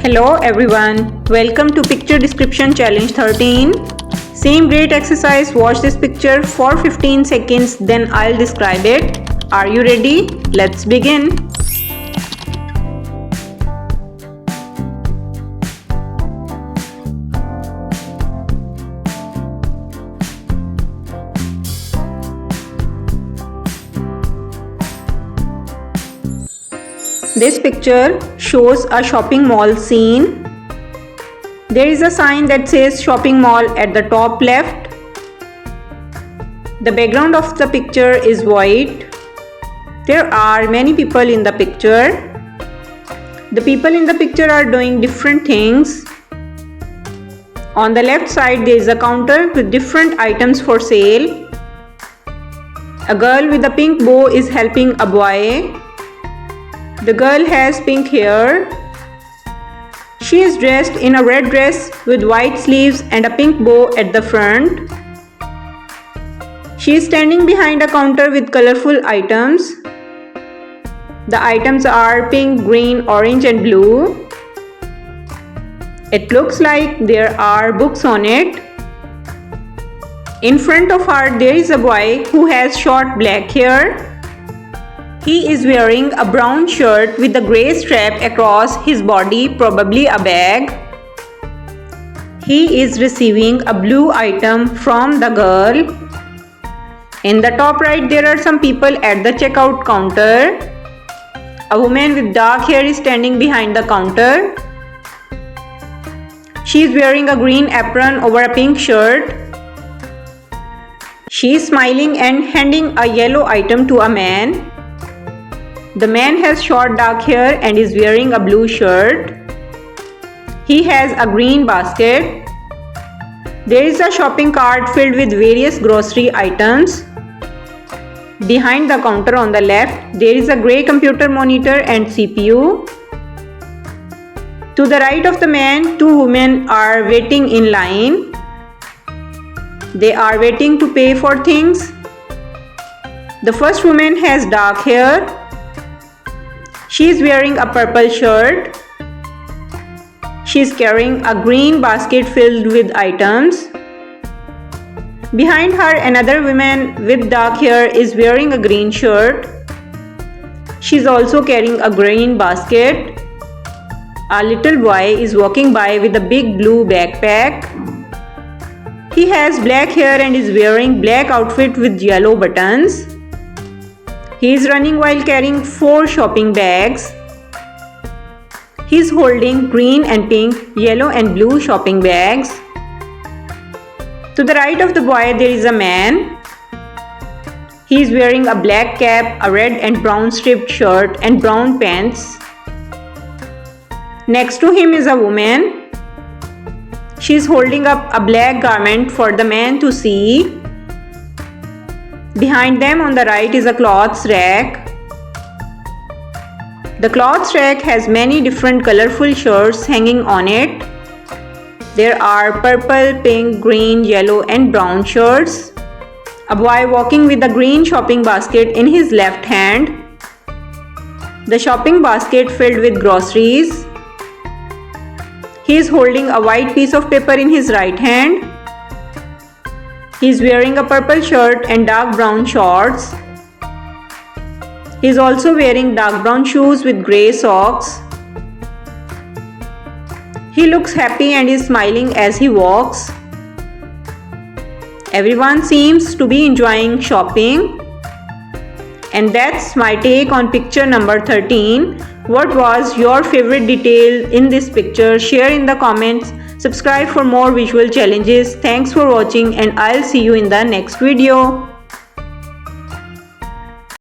Hello everyone, welcome to Picture Description Challenge 13. Same great exercise, watch this picture for 15 seconds, then I'll describe it. Are you ready? Let's begin. This picture shows a shopping mall scene. There is a sign that says shopping mall at the top left. The background of the picture is white. There are many people in the picture. The people in the picture are doing different things. On the left side there is a counter with different items for sale. A girl with a pink bow is helping a boy. The girl has pink hair. She is dressed in a red dress with white sleeves and a pink bow at the front. She is standing behind a counter with colorful items. The items are pink, green, orange and blue. It looks like there are books on it. In front of her there is a boy who has short black hair. He is wearing a brown shirt with a grey strap across his body, probably a bag. He is receiving a blue item from the girl. In the top right, there are some people at the checkout counter. A woman with dark hair is standing behind the counter. She is wearing a green apron over a pink shirt. She is smiling and handing a yellow item to a man. The man has short dark hair and is wearing a blue shirt. He has a green basket. There is a shopping cart filled with various grocery items. Behind the counter on the left, there is a grey computer monitor and CPU. To the right of the man, two women are waiting in line. They are waiting to pay for things. The first woman has dark hair. She is wearing a purple shirt. She is carrying a green basket filled with items. Behind her, another woman with dark hair is wearing a green shirt. She is also carrying a green basket. A little boy is walking by with a big blue backpack. He has black hair and is wearing black outfit with yellow buttons. He is running while carrying 4 shopping bags. He is holding green and pink, yellow and blue shopping bags. To the right of the boy there is a man. He is wearing a black cap, a red and brown striped shirt and brown pants. Next to him is a woman. She is holding up a black garment for the man to see. Behind them on the right is a clothes rack. The clothes rack has many different colorful shirts hanging on it. There are purple, pink, green, yellow and brown shirts. A boy walking with a green shopping basket in his left hand. The shopping basket filled with groceries. He is holding a white piece of paper in his right hand. He is wearing a purple shirt and dark brown shorts. He is also wearing dark brown shoes with grey socks. He looks happy and is smiling as he walks. Everyone seems to be enjoying shopping. And that's my take on picture number 13. What was your favorite detail in this picture? Share in the comments. Subscribe for more visual challenges. Thanks for watching and I'll see you in the next video.